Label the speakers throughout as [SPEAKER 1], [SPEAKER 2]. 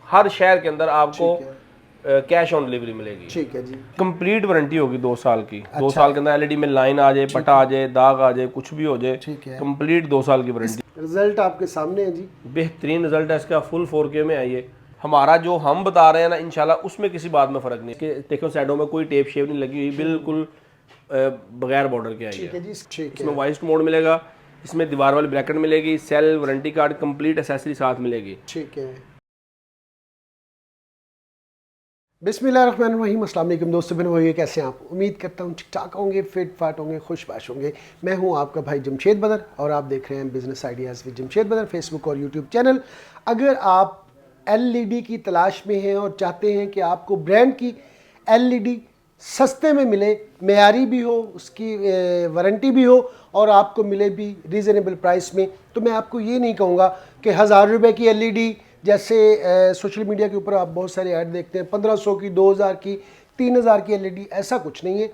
[SPEAKER 1] हर शहर के अंदर आपको कैश ऑन डिलीवरी मिलेगी।
[SPEAKER 2] ठीक है जी।
[SPEAKER 1] कंप्लीट वारंटी होगी 2 साल की। 2 साल के अंदर एलईडी में लाइन आ जाए, पटा आ जाए, दाग आ जाए, कुछ भी हो जाए,
[SPEAKER 2] ठीक है।
[SPEAKER 1] कंप्लीट 2 साल की वारंटी।
[SPEAKER 2] रिजल्ट आपके सामने है जी,
[SPEAKER 1] बेहतरीन रिजल्ट है इसका, फुल 4K में है ये। हमारा जो हम बता रहे हैं ना, इंशाल्लाह उसमें किसी बात में फ़र्क नहीं है। देखो साइडों में कोई टेप शेप नहीं लगी हुई, बिल्कुल बगैर बॉर्डर के आई
[SPEAKER 2] ठीक है
[SPEAKER 1] है।
[SPEAKER 2] जी। ठीक है।
[SPEAKER 1] इसमें वॉइस मोड मिलेगा, इसमें दीवार वाली ब्रैकेट मिलेगी, sale warranty card, complete accessory साथ मिलेगी।
[SPEAKER 2] ठीक है। बिस्मिल्लाहिर्रहमानिर्रहीम। अस्सलाम वालेकुम दोस्तों, बहनों भाइयों, कैसे हैं आप? उम्मीद करता हूँ ठीक ठाक होंगे, फिट फाट होंगे, खुशबाश होंगे। मैं हूँ आपका भाई जमशेद बदर और आप देख रहे हैं बिजनेस आइडियाज़ विद जमशेद बदर, फेसबुक और यूट्यूब चैनल। अगर आप एलईडी की तलाश में हैं और चाहते हैं कि आपको ब्रांड की एलईडी सस्ते में मिले, मेयारी भी हो, उसकी वारंटी भी हो और आपको मिले भी रीज़नेबल प्राइस में, तो मैं आपको ये नहीं कहूँगा कि 1000 रुपये की एलईडी, जैसे सोशल मीडिया के ऊपर आप बहुत सारे ऐड देखते हैं 1500 की, 2000 की, 3000 की एलईडी, ऐसा कुछ नहीं है।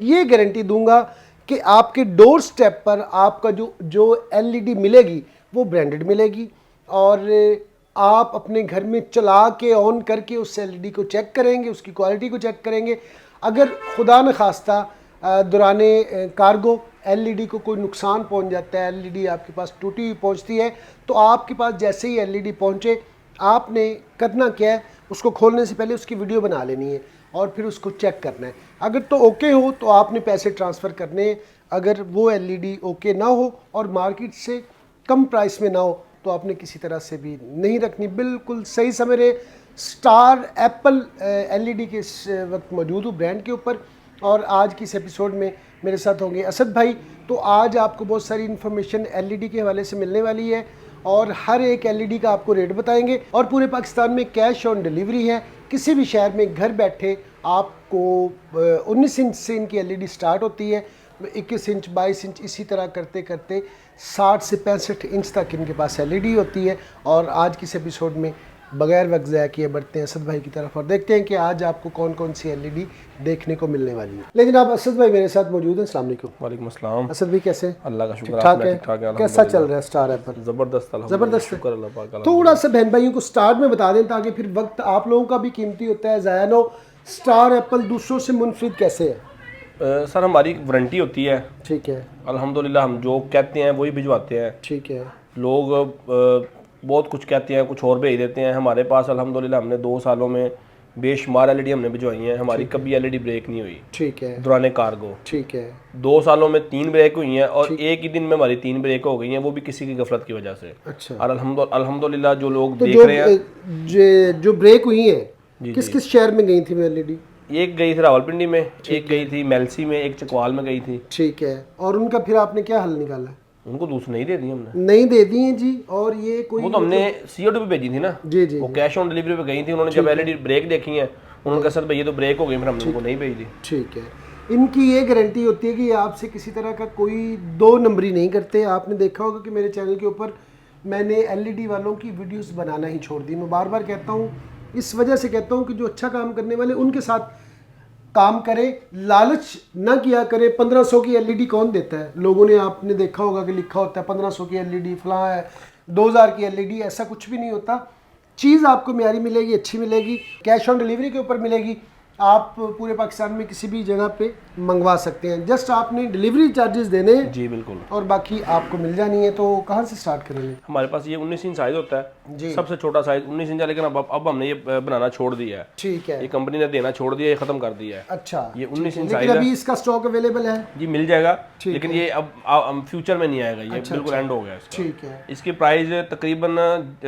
[SPEAKER 2] ये गारंटी दूंगा कि आपके डोर स्टेप पर आपका जो एलईडी मिलेगी वो ब्रांडेड मिलेगी और आप अपने घर में चला के ऑन करके उस एलईडी को चेक करेंगे, उसकी क्वालिटी को चेक करेंगे। अगर खुदा न खास्ता दौराने कार्गो एलईडी को कोई नुकसान पहुंच जाता है, एलईडी आपके पास टूटी हुई पहुंचती है, तो आपके पास जैसे ही एलईडी पहुंचे आपने करना क्या है, उसको खोलने से पहले उसकी वीडियो बना लेनी है और फिर उसको चेक करना है। अगर तो ओके हो तो आपने पैसे ट्रांसफ़र करने हैं, अगर वो एलईडी ओके ना हो और मार्केट से कम प्राइस में ना हो तो आपने किसी तरह से भी नहीं रखनी। बिल्कुल सही समझ रहे। स्टार एप्पल एलईडी के इस वक्त मौजूद हूँ ब्रांड के ऊपर और आज की इस एपिसोड में मेरे साथ होंगे असद भाई। तो आज आपको बहुत सारी इन्फॉर्मेशन एलईडी के हवाले से मिलने वाली है और हर एक एलईडी का आपको रेट बताएंगे और पूरे पाकिस्तान में कैश ऑन डिलीवरी है। किसी भी शहर में घर बैठे आपको 19 इंच से इनकी एलईडी स्टार्ट होती है, 21 इंच, 22 इंच, इसी तरह करते करते 60 से 65 इंच तक इनके पास एलईडी होती है। और आज की इस एपिसोड में बगैर वक्त ज़ाया किए बढ़ते हैं असद भाई की तरफ और देखते हैं कि आज आपको कौन कौन सी एलईडी देखने को मिलने वाली है। लेकिन आप असद भाई मेरे साथ मौजूद हैं। अस्सलाम वालेकुम।
[SPEAKER 1] वालेकुम अस्सलाम।
[SPEAKER 2] असद भाई कैसे हैं?
[SPEAKER 1] अल्लाह का शुक्र,
[SPEAKER 2] ठीक ठाक
[SPEAKER 1] आपने
[SPEAKER 2] है?
[SPEAKER 1] ठीक ठाक है?
[SPEAKER 2] कैसा चल रहा है स्टार एप्पल?
[SPEAKER 1] ज़बरदस्त,
[SPEAKER 2] ज़बरदस्त है।
[SPEAKER 1] शुक्र अल्लाह पाक का।
[SPEAKER 2] थोड़ा सा बहन भाइयों को स्टार्ट में बता दें ताकि फिर वक्त आप लोगों का भी कीमती होता है, ज़ाया ना हो। स्टार एप्पल दूसरों से मुनफरिद कैसे है?
[SPEAKER 1] सर हमारी वारंटी होती है,
[SPEAKER 2] ठीक है।
[SPEAKER 1] अल्हम्दुलिल्लाह, हम जो कहते हैं वही भिजवाते हैं।
[SPEAKER 2] ठीक है।
[SPEAKER 1] लोग बहुत कुछ कहते हैं, कुछ और भेज देते हैं। हमारे पास अल्हम्दुलिल्लाह हमने 2 सालों में बेशुमार एलईडी हमने भिजवाई हैं, हमारी कभी एलईडी ब्रेक नहीं हुई।
[SPEAKER 2] ठीक है।
[SPEAKER 1] दौरान कार्गो
[SPEAKER 2] ठीक है।
[SPEAKER 1] 2 सालों में 3 ब्रेक हुई हैं और एक ही दिन में हमारी 3 ब्रेक हो गई हैं, वो भी किसी की गफलत की वजह से।
[SPEAKER 2] अच्छा।
[SPEAKER 1] और अल्हम्दुलिल्लाह जो लोग
[SPEAKER 2] तो
[SPEAKER 1] देख रहे हैं,
[SPEAKER 2] जो ब्रेक हुई है
[SPEAKER 1] जी,
[SPEAKER 2] किस किस शहर में गई थी वो एलईडी?
[SPEAKER 1] एक गई थी रावलपिंडी में, एक गई थी मेलसी में, एक चकवाल में गई थी।
[SPEAKER 2] ठीक है। और उनका फिर आपने क्या हल निकाला?
[SPEAKER 1] उनको दूसरी नहीं दे दी हमने।
[SPEAKER 2] नहीं दे दी है जी। और ये कोई
[SPEAKER 1] वो तो हमने सीओडी पे भेजी थी ना।
[SPEAKER 2] जी जी।
[SPEAKER 1] वो कैश ऑन डिलीवरी पे गई थी। उन्होंने जब एलईडी ब्रेक देखी है, उन्होंने कहा सर भाई ये तो ब्रेक हो गई, फिर हमने उनको नहीं भेजी।
[SPEAKER 2] ठीक है। इनकी ये गारंटी होती है कि आपसे किसी तरह का कोई 2 नंबरी नहीं करते। आपने देखा होगा कि मेरे चैनल के ऊपर मैंने एलईडी वालों की वीडियोस बनाना ही छोड़ दी। मैं बार बार कहता हूँ, इस वजह से कहता हूँ कि जो अच्छा काम करने वाले उनके साथ काम करे, लालच ना किया करे। 1500 की एलईडी कौन देता है? लोगों ने, आपने देखा होगा कि लिखा होता है 1500 की एलईडी फलां है, 2000 की एलईडी, ऐसा कुछ भी नहीं होता। चीज़ आपको म्यारी मिलेगी, अच्छी मिलेगी, कैश ऑन डिलीवरी के ऊपर मिलेगी। आप पूरे पाकिस्तान में किसी भी जगह पे मंगवा सकते हैं, जस्ट आपने डिलीवरी चार्जेस देने हैं
[SPEAKER 1] जी बिल्कुल,
[SPEAKER 2] और बाकी आपको मिल जानी है। तो कहाँ से स्टार्ट करेंगे?
[SPEAKER 1] हमारे पास ये 19 इंच साइज होता है
[SPEAKER 2] जी।
[SPEAKER 1] सबसे छोटा साइज 19 इंच है, लेकिन अब हमने ये बनाना छोड़ दिया है।
[SPEAKER 2] ठीक है।
[SPEAKER 1] ये कंपनी ने देना छोड़ दिया, ये खत्म कर दिया है।
[SPEAKER 2] अच्छा,
[SPEAKER 1] ये 19 इंच
[SPEAKER 2] लेकिन
[SPEAKER 1] साइज
[SPEAKER 2] अभी
[SPEAKER 1] है
[SPEAKER 2] इसका स्टॉक अवेलेबल है
[SPEAKER 1] जी, मिल जाएगा, लेकिन ये अब फ्यूचर में नहीं आएगा, ये बिल्कुल एंड हो गया इसका।
[SPEAKER 2] ठीक है।
[SPEAKER 1] इसकी प्राइस तकरीबन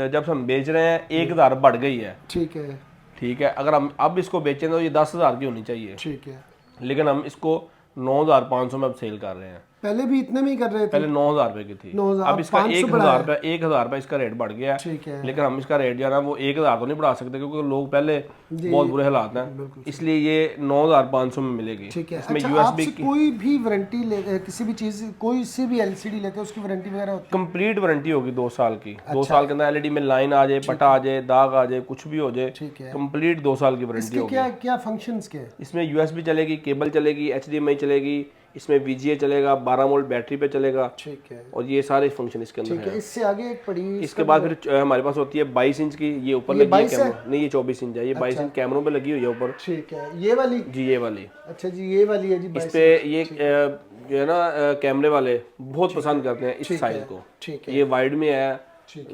[SPEAKER 1] जब हम बेच रहे हैं 1000 बढ़ गई है।
[SPEAKER 2] ठीक है।
[SPEAKER 1] ठीक है, अगर हम अब इसको बेचें तो ये 10,000 की होनी चाहिए,
[SPEAKER 2] ठीक है।
[SPEAKER 1] लेकिन हम इसको 9,500 में अब सेल कर रहे हैं।
[SPEAKER 2] पहले भी इतने में ही कर रहे थे?
[SPEAKER 1] पहले 9,000 रुपए की थी,
[SPEAKER 2] 9,000,
[SPEAKER 1] अब इसका 1,000 रुपए इसका रेट बढ़ गया है।
[SPEAKER 2] ठीक है।
[SPEAKER 1] लेकिन हम इसका रेट जो है ना वो 1,000 तो नहीं बढ़ा सकते, क्योंकि लोग पहले बहुत बुरे हालात हैं, इसलिए ये 9,500 में मिलेगी।
[SPEAKER 2] ठीक है।
[SPEAKER 1] इसमें
[SPEAKER 2] अच्छा,
[SPEAKER 1] यूएसबी
[SPEAKER 2] आपसे कोई भी वारंटी किसी भी चीज, कोई सी भी एलसीडी लेते हैं उसकी वारंटी वगैरह होती
[SPEAKER 1] कंप्लीट वारंटी होगी 2 साल की। 2 साल के अंदर एलईडी में लाइन आ जाए, पटा आ जाए, दाग आ जाए, कुछ भी हो जाए,
[SPEAKER 2] ठीक है।
[SPEAKER 1] कंप्लीट 2 साल की वारंटी
[SPEAKER 2] इसके
[SPEAKER 1] होगी।
[SPEAKER 2] क्या क्या फंक्शंस के?
[SPEAKER 1] इसमें यूएसबी चलेगी, केबल चलेगी, एचडीएमआई चलेगी, इसमें VGA चलेगा, 12 वोल्ट बैटरी पे चलेगा,
[SPEAKER 2] ठीक है,
[SPEAKER 1] और ये सारे फंक्शन इसके अंदर
[SPEAKER 2] ठीक है।
[SPEAKER 1] है।
[SPEAKER 2] इससे आगे एक पड़ी,
[SPEAKER 1] इसके बाद फिर हमारे पास होती है 22 इंच की, ये ऊपर
[SPEAKER 2] ये
[SPEAKER 1] लगी है
[SPEAKER 2] 22
[SPEAKER 1] कैमरा, नहीं ये 24 इंच है, ये 22 इंच कैमरों पे लगी हुई है ऊपर।
[SPEAKER 2] ठीक है, ये वाली,
[SPEAKER 1] जी ये वाली,
[SPEAKER 2] अच्छा जी ये वाली है जी,
[SPEAKER 1] इस पे ये जो है ना कैमरे वाले बहुत पसंद करते हैं इस साइज को।
[SPEAKER 2] ठीक है,
[SPEAKER 1] ये वाइड में है,
[SPEAKER 2] ठीक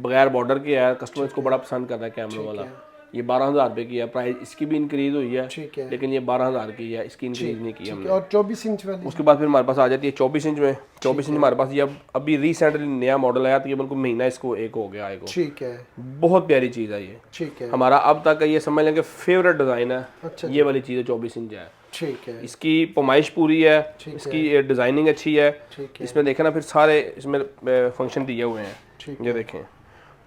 [SPEAKER 1] बगैर बॉर्डर के है, कस्टमर इसको बड़ा पसंद करता है कैमरा वाला। ये 12,000 रुपए की है, प्राइस इसकी भी इंक्रीज हुई है,
[SPEAKER 2] ठीक है,
[SPEAKER 1] लेकिन ये 12,000 की है, इसकी इंक्रीज नहीं की हमने।
[SPEAKER 2] और 24 इंच वाली,
[SPEAKER 1] उसके बाद फिर हमारे पास आ जाती है 24 इंच में। 24 इंच हमारे पास ये अभी रिसेंटली नया मॉडल आया, तकरीबन को महीना इसको एक हो गया आएगा।
[SPEAKER 2] ठीक है,
[SPEAKER 1] बहुत प्यारी चीज़ है ये,
[SPEAKER 2] ठीक है,
[SPEAKER 1] हमारा अब तक का ये समझ लें कि फेवरेट डिज़ाइन है।
[SPEAKER 2] अच्छा
[SPEAKER 1] ये वाली चीज़ है 24 इंच है,
[SPEAKER 2] ठीक है,
[SPEAKER 1] इसकी पमाइश पूरी है, इसकी डिज़ाइनिंग अच्छी है।
[SPEAKER 2] ठीक है,
[SPEAKER 1] इसमें देखें ना फिर सारे इसमें फंक्शन दिए हुए हैं,
[SPEAKER 2] ठीक
[SPEAKER 1] ये देखें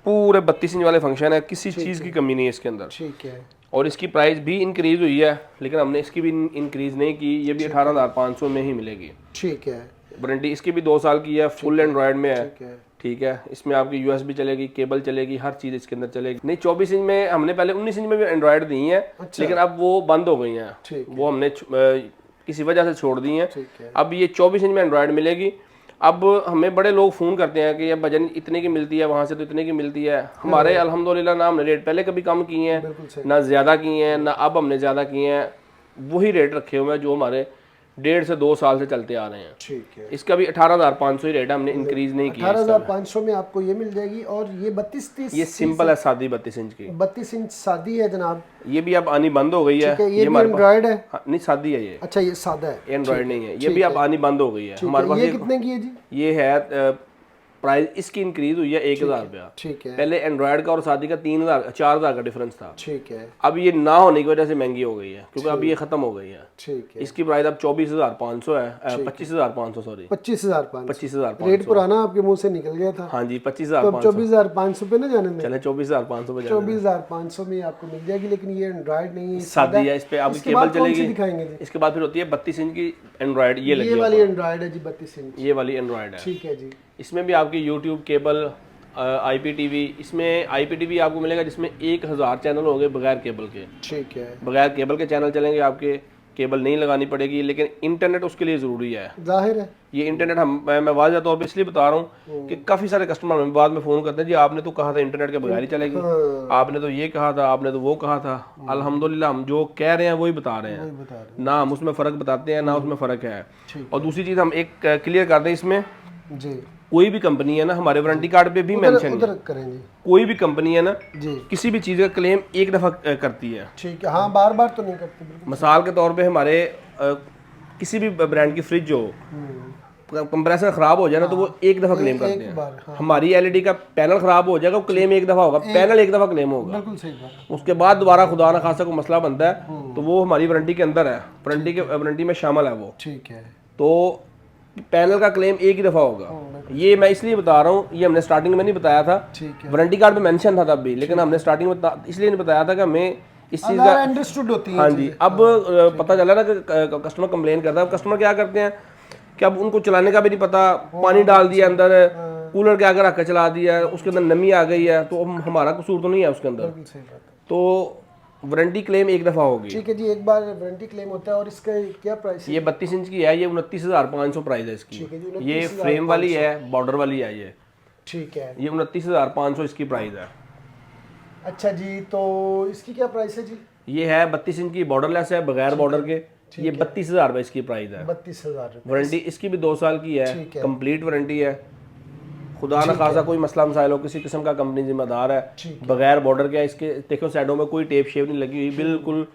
[SPEAKER 1] पूरे 32 इंच वाले फंक्शन है, किसी चीज़ की कमी नहीं है इसके अंदर।
[SPEAKER 2] ठीक है,
[SPEAKER 1] और इसकी प्राइस भी इंक्रीज हुई है, लेकिन हमने इसकी भी इंक्रीज नहीं की, ये भी 18,500 में ही मिलेगी।
[SPEAKER 2] ठीक है,
[SPEAKER 1] वारंटी इसकी भी 2 साल की है, फुल एंड्रॉयड में है,
[SPEAKER 2] ठीक है,
[SPEAKER 1] ठीक है। इसमें आपकी USB चलेगी, केबल चलेगी, हर चीज़ इसके अंदर चलेगी। नहीं 24 इंच में हमने पहले 19 इंच में भी एंड्रॉयड दी है, लेकिन अब वो बंद हो गई हैं,
[SPEAKER 2] ठीक
[SPEAKER 1] वो हमने किसी वजह से छोड़ दी हैं।
[SPEAKER 2] ठीक है,
[SPEAKER 1] अब ये 24 इंच में एंड्रॉयड मिलेगी। अब हमें बड़े लोग फ़ोन करते हैं कि ये वजन इतने की मिलती है, वहाँ से तो इतने की मिलती है। हमारे अल्हम्दुलिल्लाह ना हमने रेट पहले कभी कम किए हैं,
[SPEAKER 2] बिल्कुल सही,
[SPEAKER 1] ना ज़्यादा किए हैं, ना अब हमने ज़्यादा किए हैं। वही रेट रखे हुए हैं जो हमारे 1.5 से 2 साल से चलते आ रहे हैं।
[SPEAKER 2] ठीक है।
[SPEAKER 1] इसका भी 18,500 ही रेट है, हमने इंक्रीज नहीं किया।
[SPEAKER 2] 18,500 में आपको ये मिल जाएगी। और ये 32-30
[SPEAKER 1] ये सिंपल है, सादी 32 इंच की।
[SPEAKER 2] 32 इंच सादी है जनाब।
[SPEAKER 1] ये भी अब आनी बंद हो गई है।
[SPEAKER 2] ठीक है, ये भी एंड्रॉयड है।
[SPEAKER 1] हाँ, नहीं सादी है ये।
[SPEAKER 2] अच्छा ये सादा है,
[SPEAKER 1] एंड्रॉयड नहीं है, ये भी अब आनी बंद हो गई है हमारे पास।
[SPEAKER 2] ये कितने की है जी?
[SPEAKER 1] ये है प्राइस इसकी इंक्रीज हुई है 1,000 रुपया।
[SPEAKER 2] ठीक है,
[SPEAKER 1] पहले एंड्रॉयड का और शादी का 4,000 का डिफरेंस था।
[SPEAKER 2] ठीक है,
[SPEAKER 1] अब ये ना होने की वजह से महंगी हो गई है, क्योंकि अब ये खत्म हो गई है।
[SPEAKER 2] ठीक है।
[SPEAKER 1] इसकी प्राइस अब 24,500 है, 25,500 सॉरी,
[SPEAKER 2] 25,500।
[SPEAKER 1] 25,500
[SPEAKER 2] रेट पुराना आपके मुंह से निकल गया था।
[SPEAKER 1] हाँ जी,
[SPEAKER 2] तो
[SPEAKER 1] 25,500
[SPEAKER 2] 24,500 पे ना जाने में,
[SPEAKER 1] चले 24,500 पे
[SPEAKER 2] 24,500 में आपको मिल जाएगी। लेकिन ये एंड्रॉइड नहीं है,
[SPEAKER 1] सादी है। इस पे आपकी
[SPEAKER 2] इसके
[SPEAKER 1] केबल
[SPEAKER 2] बाद कौन सी
[SPEAKER 1] चलेगी।
[SPEAKER 2] दिखाएंगे जी?
[SPEAKER 1] इसके बाद फिर होती है 32 इंच की एंड्रॉइड, ये लगी
[SPEAKER 2] ये
[SPEAKER 1] है
[SPEAKER 2] वाली
[SPEAKER 1] ऊपर।
[SPEAKER 2] एंड्रॉइड है जी 32 इंच।
[SPEAKER 1] ये वाली एंड्रॉइड है।
[SPEAKER 2] ठीक है जी।
[SPEAKER 1] इसमें भी आपकी यूट्यूब केबल, IPTV, इसमें IPTV आपको मिलेगा जिसमें 1,000 चैनल होंगे बगैर केबल के।
[SPEAKER 2] ठीक है,
[SPEAKER 1] बगैर केबल के चैनल चलेंगे आपके, केबल नहीं लगानी पड़ेगी, लेकिन इंटरनेट उसके लिए ज़रूरी है।
[SPEAKER 2] जाहिर है।
[SPEAKER 1] ये इंटरनेट मैं वाज़ह तौर पे इसलिए बता रहा हूँ कि काफ़ी सारे कस्टमर हमें बाद में फ़ोन करते हैं, जी आपने तो कहा था इंटरनेट के बगैर ही चलेगी, आपने तो ये कहा था, आपने तो वो कहा था। अल्हम्दुलिल्लाह हम जो कह रहे हैं वही बता रहे हैं,
[SPEAKER 2] बता रहे
[SPEAKER 1] ना हम उसमें फ़र्क बताते हैं ना उसमें फ़र्क है।
[SPEAKER 2] ठीक
[SPEAKER 1] और दूसरी चीज़ हम एक क्लियर कर दें, इसमें
[SPEAKER 2] जी,
[SPEAKER 1] कोई भी कंपनी है ना, हमारे वारंटी कार्ड पे भी मेंशन
[SPEAKER 2] उधर
[SPEAKER 1] है,
[SPEAKER 2] करेंगे
[SPEAKER 1] कोई भी कंपनी है ना
[SPEAKER 2] जी।
[SPEAKER 1] किसी भी चीज़ का क्लेम एक दफ़ा करती है।
[SPEAKER 2] ठीक है, हाँ बार बार तो नहीं करते बिल्कुल।
[SPEAKER 1] मिसाल के तौर पे हमारे किसी भी ब्रांड की फ्रिज हो, कंप्रेसर खराब हो जाए ना तो वो एक दफ़ा क्लेम करते हैं।
[SPEAKER 2] बार, हाँ।
[SPEAKER 1] हमारी LED का पैनल खराब हो जाएगा, वो क्लेम एक दफ़ा होगा, पैनल एक दफ़ा क्लेम होगा।
[SPEAKER 2] बिल्कुल सही बात।
[SPEAKER 1] उसके बाद दोबारा खुदा ना खासा कोई मसला बनता है तो वो हमारी वारंटी के अंदर है, वारंटी में शामिल है वो।
[SPEAKER 2] ठीक है,
[SPEAKER 1] तो पैनल का क्लेम एक ही दफ़ा होगा। ये मैं इसलिए बता रहा हूँ, ये हमने स्टार्टिंग में नहीं बताया था,
[SPEAKER 2] ठीक है।
[SPEAKER 1] वारंटी कार्ड पे मेंशन था तब भी, लेकिन हमने स्टार्टिंग में इसलिए नहीं बताया था कि हमें इस चीज़ का
[SPEAKER 2] अंडरस्टूड होती है।
[SPEAKER 1] हाँ जी। अब पता चला ना कि कस्टमर कंप्लेन करता है। कस्टमर क्या करते हैं कि अब उनको चलाने का भी नहीं पता, पानी डाल दिया अंदर, कूलर के आगे रख कर चला दिया, उसके अंदर नमी आ गई है, तो हमारा कसूर तो नहीं है उसके अंदर।
[SPEAKER 2] बिल्कुल सही बात है।
[SPEAKER 1] तो वारंटी क्लेम एक दफ़ा होगी।
[SPEAKER 2] ठीक है जी, एक बार वारंटी क्लेम होता है। और इसका क्या प्राइस है?
[SPEAKER 1] ये 32 इंच की है, ये 29,500 प्राइस है इसकी।
[SPEAKER 2] ठीक है जी,
[SPEAKER 1] ये फ्रेम वाली है, बॉर्डर वाली है ये।
[SPEAKER 2] ठीक है,
[SPEAKER 1] ये 29,500 इसकी प्राइस है।
[SPEAKER 2] अच्छा जी। तो इसकी क्या प्राइस है जी?
[SPEAKER 1] ये है 32 इंच की, बॉर्डरलेस है, बगैर बॉर्डर के। ये 32,000 रुपये इसकी प्राइस है।
[SPEAKER 2] 32,000
[SPEAKER 1] वारंटी इसकी भी 2 साल की है,
[SPEAKER 2] ठीक है।
[SPEAKER 1] कंप्लीट वारंटी है। खुदा ना खासा कोई मसला मसाइल हो, किसी किस्म का कंपनी जिम्मेदार है। बगैर बॉर्डर के है इसके, देखो साइडों में कोई टेप शेप नहीं लगी हुई, बिल्कुल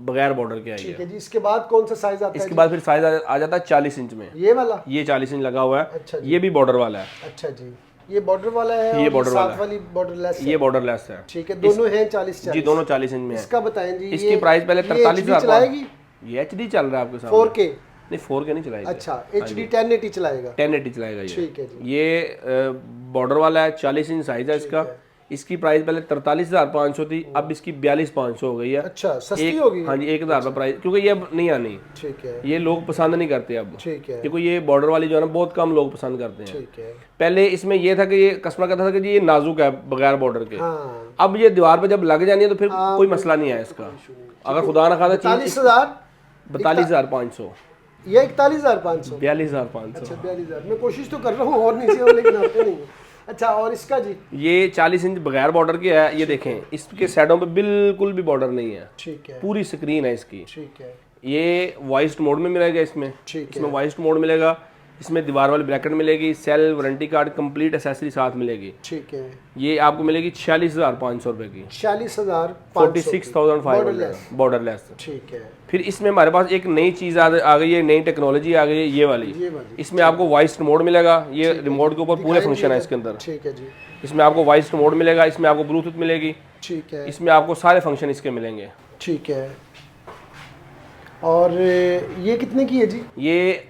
[SPEAKER 1] बगैर बॉर्डर के है ये।
[SPEAKER 2] ठीक है जी। इसके बाद कौन सा साइज आता है?
[SPEAKER 1] इसके बाद फिर साइज आ जाता है 40 इंच में।
[SPEAKER 2] ये वाला?
[SPEAKER 1] ये 40 इंच लगा हुआ है।
[SPEAKER 2] अच्छा जी।
[SPEAKER 1] ये भी बॉर्डर वाला है।
[SPEAKER 2] अच्छा जी, ये बॉर्डर वाला है।
[SPEAKER 1] ये
[SPEAKER 2] और
[SPEAKER 1] border वाला
[SPEAKER 2] साथ वाली बॉर्डर लेस है।
[SPEAKER 1] ये बॉर्डरलेस है।
[SPEAKER 2] ठीक है, दोनों हैं 40-40।
[SPEAKER 1] जी दोनों 40 इंच में है।
[SPEAKER 2] इसका बताएं जी।
[SPEAKER 1] इसकी प्राइस पहले 43,000
[SPEAKER 2] चलाएगी?
[SPEAKER 1] ये HD चल रहा है आपके सामने।
[SPEAKER 2] 4K?
[SPEAKER 1] नहीं 4K नहीं चलाएगा।
[SPEAKER 2] अच्छा, HD 1080 चलाएगा?
[SPEAKER 1] 1080 चलाएगा ये।
[SPEAKER 2] ठीक है जी।
[SPEAKER 1] ये बॉर्डर वाला है, 40 इंच साइज है इसका। इसकी प्राइस पहले 43,500 थी, अब इसकी 42,500 हो गई है।
[SPEAKER 2] अच्छा, सस्ती होगी?
[SPEAKER 1] हाँ जी, 1,000 रुपये प्राइस, क्योंकि ये अब नहीं आनी।
[SPEAKER 2] ठीक है,
[SPEAKER 1] ये लोग पसंद नहीं करते अब,
[SPEAKER 2] ठीक है,
[SPEAKER 1] क्योंकि ये बॉर्डर वाली जो है ना बहुत कम लोग पसंद करते हैं।
[SPEAKER 2] ठीक है।
[SPEAKER 1] पहले इसमें ये था कि ये कस्टमर कहता था कि जी ये नाजुक है बगैर बॉर्डर के।
[SPEAKER 2] हाँ,
[SPEAKER 1] अब ये दीवार पे जब लग जानी है तो फिर कोई मसला नहीं है इसका। अगर खुदा ना खासा
[SPEAKER 2] 40,000?
[SPEAKER 1] 42,500
[SPEAKER 2] ये 41,500।
[SPEAKER 1] 42,500।
[SPEAKER 2] अच्छा 42,000। मैं कोशिश तो कर रहा हूँ और नीचे हो, लेकिन आते नहीं है। अच्छा, और इसका जी?
[SPEAKER 1] ये 40 इंच बगैर बॉर्डर के है। ये देखें, इसके साइडों पे बिल्कुल भी बॉर्डर नहीं है,
[SPEAKER 2] ठीक है,
[SPEAKER 1] पूरी स्क्रीन है इसकी।
[SPEAKER 2] ठीक है,
[SPEAKER 1] ये वॉइस मोड में मिलेगा इसमें,
[SPEAKER 2] ठीक
[SPEAKER 1] इसमें वॉइस मोड मिलेगा, इसमें दीवार वाली ब्रैकेट मिलेगी, sale warranty card complete accessory साथ मिलेगी।
[SPEAKER 2] ठीक है।
[SPEAKER 1] ये आपको मिलेगी 46,500 रुपए की,
[SPEAKER 2] 46,500,
[SPEAKER 1] 46,500 बॉर्डरलेस।
[SPEAKER 2] ठीक है।
[SPEAKER 1] फिर इसमें हमारे पास एक नई चीज़ आ गई है, नई टेक्नोलॉजी आ गई है, ये वाली। इसमें आपको वॉइस मोड मिलेगा, ये रिमोट के ऊपर पूरे फंक्शन है इसके अंदर।
[SPEAKER 2] ठीक है जी।
[SPEAKER 1] इसमें आपको वॉइस मोड मिलेगा, इसमें आपको ब्लूटूथ मिलेगी,
[SPEAKER 2] ठीक है,
[SPEAKER 1] इसमें आपको सारे फंक्शन इसके मिलेंगे।
[SPEAKER 2] ठीक है। और ये कितने की है जी?
[SPEAKER 1] ये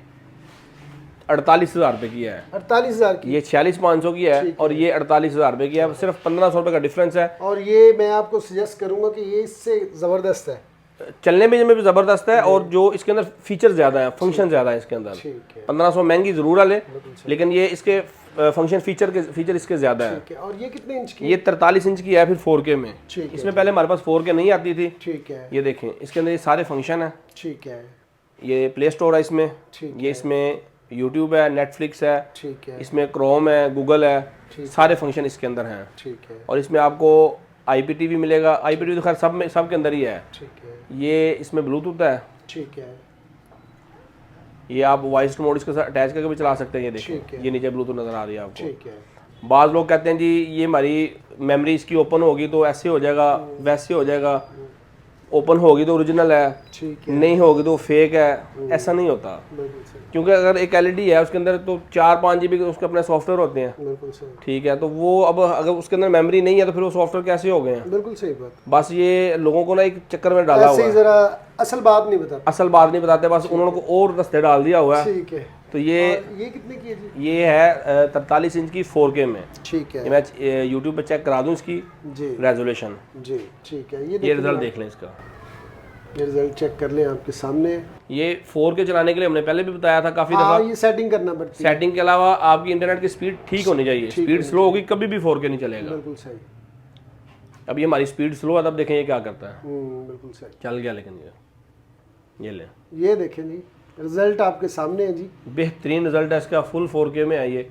[SPEAKER 1] 48,000 रुपये की है।
[SPEAKER 2] 48,000 की?
[SPEAKER 1] ये 46,500 की है और ये 48,000 रुपये की है, सिर्फ 1,500 रुपये का डिफरेंस है।
[SPEAKER 2] और ये मैं आपको सजेस्ट करूंगा कि ये इससे ज़बरदस्त है,
[SPEAKER 1] चलने में भी ज़बरदस्त है, और जो इसके अंदर फीचर ज़्यादा है, फंक्शन ज़्यादा है इसके अंदर।
[SPEAKER 2] ठीक है।
[SPEAKER 1] 1,500 महंगी ज़रूर ले, लेकिन ये इसके फंक्शन फीचर इसके ज़्यादा है।
[SPEAKER 2] ठीक है। और ये कितने इंच की?
[SPEAKER 1] ये 43 इंच की है, फिर 4K में।
[SPEAKER 2] ठीक है।
[SPEAKER 1] इसमें पहले हमारे पास 4K नहीं आती थी।
[SPEAKER 2] ठीक है,
[SPEAKER 1] ये देखें, इसके अंदर ये सारे फंक्शन है।
[SPEAKER 2] ठीक है,
[SPEAKER 1] ये प्ले स्टोर है इसमें,
[SPEAKER 2] ठीक
[SPEAKER 1] ये इसमें यूट्यूब है, नेटफ्लिक्स है,
[SPEAKER 2] ठीक है,
[SPEAKER 1] इसमें क्रोम है, गूगल है, सारे फंक्शन इसके अंदर हैं।
[SPEAKER 2] ठीक है,
[SPEAKER 1] और इसमें आपको IPTV मिलेगा। IPTV तो खैर सब के अंदर ही है।
[SPEAKER 2] ठीक है,
[SPEAKER 1] ये इसमें ब्लूटूथ है,
[SPEAKER 2] ठीक है,
[SPEAKER 1] ये आप वॉइस मोड इसके साथ अटैच करके भी चला सकते हैं। ये
[SPEAKER 2] ठीक
[SPEAKER 1] देखिए,
[SPEAKER 2] है।
[SPEAKER 1] ये नीचे ब्लूटूथ नज़र आ रही है आपको।
[SPEAKER 2] ठीक है,
[SPEAKER 1] बाज़ लोग कहते हैं जी ये हमारी मेमोरी इसकी ओपन होगी तो ऐसे हो जाएगा, वैसे हो जाएगा, ओपन होगी तो ओरिजिनल है,
[SPEAKER 2] ठीक है,
[SPEAKER 1] नहीं होगी तो फेक है। ऐसा नहीं होता,
[SPEAKER 2] बिल्कुल सही,
[SPEAKER 1] क्योंकि अगर एक LED है उसके अंदर तो 4-5 GB के उसके अपने सॉफ्टवेयर होते हैं,
[SPEAKER 2] बिल्कुल सही,
[SPEAKER 1] ठीक है। तो वो अब अगर उसके अंदर मेमोरी नहीं है तो फिर वो सॉफ्टवेयर कैसे हो गए हैं?
[SPEAKER 2] बिल्कुल सही बात।
[SPEAKER 1] बस ये लोगों को ना एक चक्कर में डाला हुआ
[SPEAKER 2] ऐसे ही
[SPEAKER 1] है,
[SPEAKER 2] जरा असल बात नहीं बताते।
[SPEAKER 1] असल बात नहीं बताते, बस उन्होंने को और रास्ते डाल दिया हुआ है।
[SPEAKER 2] ठीक है।
[SPEAKER 1] तो ये
[SPEAKER 2] और ये कितने की है जी?
[SPEAKER 1] ये है 43 इंच की 4K में।
[SPEAKER 2] ठीक है,
[SPEAKER 1] ये मैं YouTube पे चेक करा दूं इसकी
[SPEAKER 2] जी
[SPEAKER 1] रेजोल्यूशन।
[SPEAKER 2] जी, ठीक है।
[SPEAKER 1] ये रिजल्ट देख लें इसका,
[SPEAKER 2] ये रिजल्ट चेक कर लें आपके सामने।
[SPEAKER 1] ये 4K चलाने के लिए हमने पहले भी बताया था काफ़ी
[SPEAKER 2] हाँ,
[SPEAKER 1] दफ़ा।
[SPEAKER 2] ये सेटिंग करना पड़ती है।
[SPEAKER 1] सेटिंग के अलावा आपकी इंटरनेट की स्पीड ठीक होनी चाहिए। स्पीड स्लो होगी कभी भी 4K नहीं चलेगा।
[SPEAKER 2] बिल्कुल सही।
[SPEAKER 1] अब ये हमारी स्पीड स्लो है, तब देखें ये क्या करता है।
[SPEAKER 2] बिल्कुल सही।
[SPEAKER 1] चल गया, लेकिन ये ले,
[SPEAKER 2] ये देखें जी, रिजल्ट आपके सामने है जी।
[SPEAKER 1] बेहतरीन रिजल्ट है इसका, फुल 4K में है ये।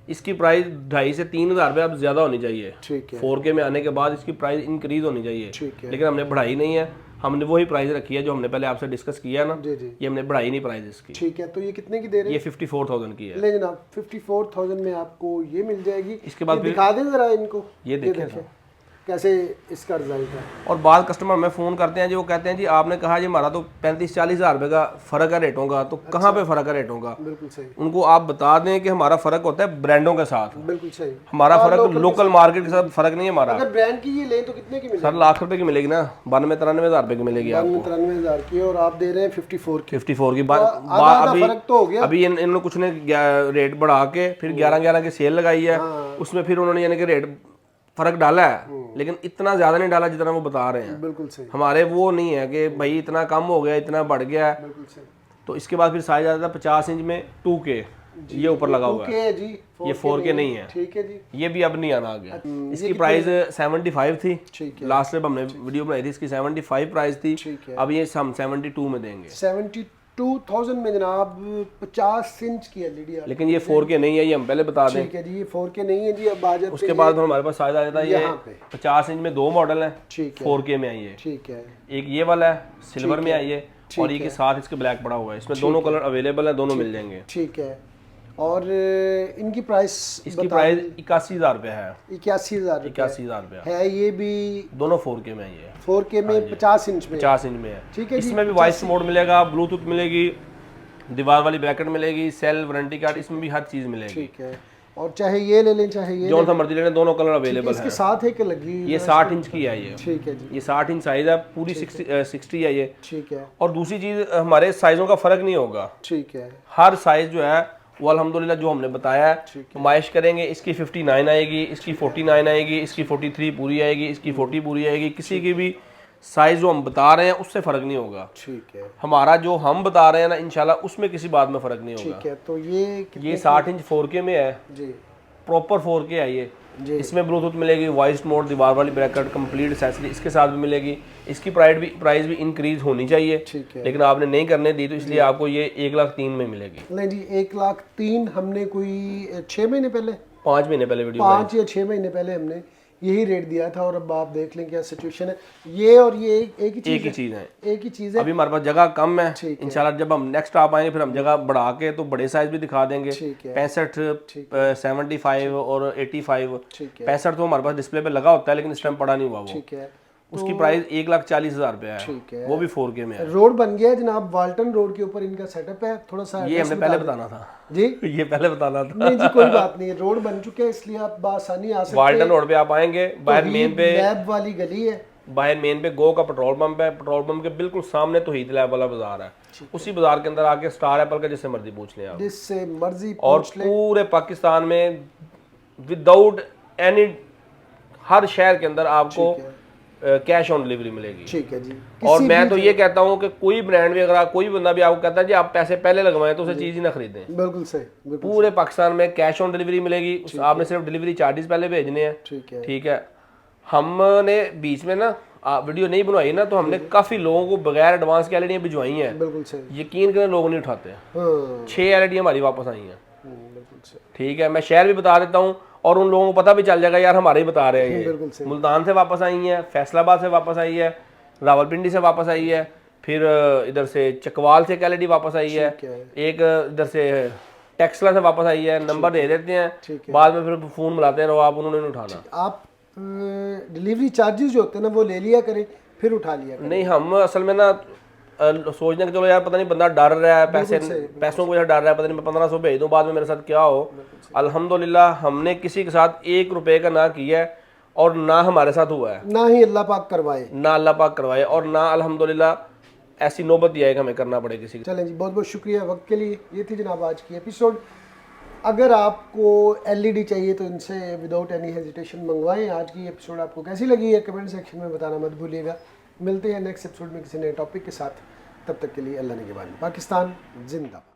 [SPEAKER 1] इसकी प्राइस 2,500 से 3,000 रुपये अब ज़्यादा होनी चाहिए।
[SPEAKER 2] ठीक है,
[SPEAKER 1] 4K में आने के बाद इसकी प्राइस इंक्रीज होनी चाहिए,
[SPEAKER 2] ठीक है,
[SPEAKER 1] लेकिन हमने बढ़ाई नहीं है। हमने वही प्राइस रखी है जो हमने पहले आपसे डिस्कस किया ना।
[SPEAKER 2] जी जी,
[SPEAKER 1] ये हमने बढ़ाई नहीं प्राइस इसकी।
[SPEAKER 2] ठीक है। तो ये कितने की दे रहे
[SPEAKER 1] ये
[SPEAKER 2] हैं?
[SPEAKER 1] 54,000 की है।
[SPEAKER 2] ले जनाब, 54,000 में आपको ये मिल जाएगी।
[SPEAKER 1] इसके बाद
[SPEAKER 2] ये
[SPEAKER 1] फिर
[SPEAKER 2] दिखा दें जरा इनको,
[SPEAKER 1] ये देखें
[SPEAKER 2] कैसे इसका रिजल्ट है।
[SPEAKER 1] और बाद कस्टमर हमें फ़ोन करते हैं जी, वो कहते हैं जी आपने कहा जी हमारा तो 35-40 हज़ार रुपये का फ़र्क है रेटों का, तो कहाँ पे फ़र्क है रेटों का?
[SPEAKER 2] बिल्कुल सही,
[SPEAKER 1] उनको आप बता दें कि हमारा फ़र्क होता है ब्रांडों के साथ,
[SPEAKER 2] बिल्कुल सही।
[SPEAKER 1] हमारा फ़र्क लोकल मार्केट के साथ फ़र्क नहीं है हमारा।
[SPEAKER 2] अगर ब्रांड की ये लें तो कितने की मिलेगी?
[SPEAKER 1] सर लाख रुपए की मिलेगी ना, 92-93 हज़ार रुपये की मिलेगी आपको।
[SPEAKER 2] 93,000 की, और आप दे रहे हैं 54 की।
[SPEAKER 1] 54 की
[SPEAKER 2] आधा फर्क तो हो गया।
[SPEAKER 1] अभी इन्होंने कुछ ने रेट बढ़ा के फिर 11-11 की सेल लगाई है, उसमें फिर उन्होंने यानी कि रेट फर्क डाला है, लेकिन इतना ज़्यादा नहीं डाला जितना वो बता रहे हैं।
[SPEAKER 2] बिल्कुल सही,
[SPEAKER 1] हमारे वो नहीं है कि भाई इतना कम हो गया, इतना बढ़ गया है।
[SPEAKER 2] बिल्कुल सही।
[SPEAKER 1] तो इसके बाद फिर साइज आता है 50 इंच में 2K, ये ऊपर लगा हुआ है,
[SPEAKER 2] है जी,
[SPEAKER 1] ये 4K नहीं है।
[SPEAKER 2] ठीक है जी,
[SPEAKER 1] ये भी अब नहीं आना आ गया। इसकी प्राइस 75 थी,
[SPEAKER 2] ठीक है,
[SPEAKER 1] लास्ट जब हमने वीडियो बनाई थी इसकी 75 प्राइस थी।
[SPEAKER 2] ठीक है।
[SPEAKER 1] अब ये हम 72 में देंगे,
[SPEAKER 2] 72,000 में जनाब 50 इंच की LED है।
[SPEAKER 1] लेकिन ये 4K नहीं है, ये हम पहले बता दें।
[SPEAKER 2] ठीक है जी, ये 4K नहीं है जी। अब आ जाते
[SPEAKER 1] उसके बाद हमारे पास साइज आ जाता है ये
[SPEAKER 2] यहाँ पे।
[SPEAKER 1] 50 इंच में 2 मॉडल है,
[SPEAKER 2] ठीक है,
[SPEAKER 1] 4K में आई है।
[SPEAKER 2] ठीक है,
[SPEAKER 1] एक ये वाला है सिल्वर में आई है, और ये के साथ इसके ब्लैक पड़ा हुआ है। इसमें दोनों कलर अवेलेबल है, दोनों मिल जाएंगे।
[SPEAKER 2] ठीक है। और इनकी प्राइस?
[SPEAKER 1] इसकी प्राइस 81,000 रुपये है।
[SPEAKER 2] 81,000
[SPEAKER 1] 81,000 रुपये
[SPEAKER 2] है। ये भी
[SPEAKER 1] दोनों 4K में आई है,
[SPEAKER 2] 4K में 50 इंच में?
[SPEAKER 1] 50 इंच में है।
[SPEAKER 2] ठीक है जी।
[SPEAKER 1] इसमें भी वॉइस मोड मिलेगा, ब्लूटूथ मिलेगी, दीवार वाली ब्रैकेट मिलेगी, सेल वारंटी कार्ड, इसमें भी हर चीज़ मिलेगी।
[SPEAKER 2] ठीक है। और चाहे ये ले लें चाहे ये
[SPEAKER 1] जो सा मर्जी ले लें, दोनों कलर अवेलेबल
[SPEAKER 2] इसके
[SPEAKER 1] है।
[SPEAKER 2] साथ है कि लगी?
[SPEAKER 1] ये 60 इंच की है ये।
[SPEAKER 2] ठीक है जी,
[SPEAKER 1] ये 60 इंच साइज है, पूरी 60 है ये।
[SPEAKER 2] ठीक है,
[SPEAKER 1] और दूसरी चीज़, हमारे साइज़ों का फ़र्क नहीं होगा।
[SPEAKER 2] ठीक है,
[SPEAKER 1] हर साइज़ जो है वो अल्हम्दुलिल्लाह जो हमने बताया है नुमाइश करेंगे। इसकी 59 आएगी, इसकी 49 आएगी, इसकी 43 पूरी आएगी, इसकी 40 पूरी आएगी। किसी की भी साइज़ जो हम बता रहे हैं उससे फ़र्क नहीं होगा।
[SPEAKER 2] ठीक है,
[SPEAKER 1] हमारा जो हम बता रहे हैं ना, इंशाल्लाह उसमें किसी बात में फ़र्क नहीं होगा।
[SPEAKER 2] ठीक है। तो ये
[SPEAKER 1] ये 60 इंच 4K में है,
[SPEAKER 2] जी,
[SPEAKER 1] प्रॉपर 4K है ये।
[SPEAKER 2] जी।
[SPEAKER 1] इसमें ब्लूटूथ मिलेगी, वॉइस मोड, दीवार वाली ब्रैकेट, कंप्लीट एक्सेसरी इसके साथ भी मिलेगी। इसकी प्राइस भी इंक्रीज होनी चाहिए,
[SPEAKER 2] ठीक है।
[SPEAKER 1] लेकिन आपने नहीं करने दी, तो इसलिए आपको ये 1,03,000 में मिलेगी।
[SPEAKER 2] नहीं जी, 1,03,000 हमने कोई 6 महीने पहले,
[SPEAKER 1] 5 महीने पहले वीडियो
[SPEAKER 2] 5 या 6 महीने पहले हमने यही रेट दिया था, और अब आप देख लें क्या सिचुएशन है। ये और ये एक ही
[SPEAKER 1] एक ही चीज़ है।
[SPEAKER 2] एक ही चीज़ है।
[SPEAKER 1] अभी हमारे पास जगह कम है,
[SPEAKER 2] ठीक है।
[SPEAKER 1] इंशाल्लाह जब हम नेक्स्ट आप आएंगे फिर हम जगह बढ़ा के तो बड़े साइज भी दिखा देंगे।
[SPEAKER 2] ठीक है।
[SPEAKER 1] 65, 75 और 85।
[SPEAKER 2] ठीक है।
[SPEAKER 1] 65 तो हमारे पास डिस्प्ले पे लगा होता है, लेकिन इस टाइम पड़ा नहीं हुआ वो।
[SPEAKER 2] ठीक है।
[SPEAKER 1] उसकी प्राइस 1,40,000 रुपया
[SPEAKER 2] ठीक
[SPEAKER 1] है,
[SPEAKER 2] है।
[SPEAKER 1] वो भी 4K में है।
[SPEAKER 2] रोड बन गया है जनाब, वाल्टन रोड के ऊपर इनका सेटअप है। थोड़ा सा
[SPEAKER 1] ये हमने पहले बताना था
[SPEAKER 2] जी।
[SPEAKER 1] ये पहले बताना था।
[SPEAKER 2] नहीं जी, कोई बात नहीं, रोड बन चुके हैं, इसलिए आप बासानी आ सकते हैं।
[SPEAKER 1] वाल्टन रोड पे आप आएंगे, बाहर मेन पे,
[SPEAKER 2] लैब वाली गली है,
[SPEAKER 1] बाहर मेन पे गो का पेट्रोल पंप है, पेट्रोल पंप के बिल्कुल सामने तोहीद लैब वाला बाजार है। उसी बाजार के अंदर आके स्टार एप्पल का जिससे मर्जी पूछ लें आप,
[SPEAKER 2] जिससे मर्जी
[SPEAKER 1] और
[SPEAKER 2] पूछ लें।
[SPEAKER 1] पूरे पाकिस्तान में विदाउट एनी, हर शहर के अंदर आपको कैश ऑन डिलीवरी मिलेगी।
[SPEAKER 2] ठीक है जी।
[SPEAKER 1] और मैं तो ये कहता हूँ कि कोई ब्रांड भी, अगर कोई बंदा भी आपको कहता है जी आप पैसे पहले लगवाएं, तो उसे चीज ही ना खरीदें।
[SPEAKER 2] बिल्कुल सही, बिल्कुल
[SPEAKER 1] पूरे पाकिस्तान में कैश ऑन डिलीवरी मिलेगी, आपने सिर्फ डिलीवरी चार्जेस पहले भेजने हैं।
[SPEAKER 2] ठीक है।
[SPEAKER 1] ठीक है। हमने बीच में ना वीडियो नहीं बनवाई ना, तो हमने काफी लोगों को बगैर एडवांस की एलईडी भिजवाई हैं।
[SPEAKER 2] बिल्कुल सही।
[SPEAKER 1] यकीन करें लोग नहीं उठाते।
[SPEAKER 2] हाँ,
[SPEAKER 1] 6 एलईडी हमारी वापस आई हैं।
[SPEAKER 2] बिल्कुल सही।
[SPEAKER 1] ठीक है, मैं शहर भी बता देता हूँ, और उन लोगों को पता भी चल जाएगा यार हमारे ही बता रहे हैं
[SPEAKER 2] बिल्कुल
[SPEAKER 1] ये।
[SPEAKER 2] सही।
[SPEAKER 1] मुल्तान से वापस आई है, फैसलाबाद से वापस आई है, रावलपिंडी से वापस आई है, फिर इधर से चकवाल से एक एलईडी वापस आई है,
[SPEAKER 2] ठीक है।
[SPEAKER 1] एक इधर से टेक्सला से वापस आई है। नंबर दे देते हैं,
[SPEAKER 2] ठीक है।
[SPEAKER 1] बाद में फिर फोन मिलाते रहो आप, उन्होंने नहीं उठाना।
[SPEAKER 2] आप डिलीवरी चार्जेस जो होते हैं ना, वो ले लिया करें, फिर उठा लिया करें।
[SPEAKER 1] नहीं, हम असल में ना सोचने के चलो यार पता नहीं बंदा डर रहा है, पैसों को डर रहा है, पता नहीं मैं 1500 भेज दूं बाद में मेरे साथ क्या हो। अल्हम्दुलिल्लाह हमने किसी के साथ 1 रुपए का ना किया है, और ना हमारे साथ हुआ है,
[SPEAKER 2] ना ही अल्लाह पाक करवाए,
[SPEAKER 1] ना अल्लाह पाक करवाए, और ना अल्हम्दुलिल्लाह ऐसी नौबत ही आए कि हमें करना पड़े किसी की।
[SPEAKER 2] चलें जी, बहुत बहुत शुक्रिया वक्त के लिए। ये थी जनाब आज की एपिसोड। अगर आपको एलईडी चाहिए तो इनसे विदाउट एनी हेजिटेशन मंगवाएं। आज की एपिसोड आपको कैसी लगी है कमेंट सेक्शन में बताना मत भूलिएगा। मिलते हैं नेक्स्ट एपिसोड में किसी नए टॉपिक के साथ। तब तक के लिए अल्लाह ने के बाद। पाकिस्तान जिंदाबाद।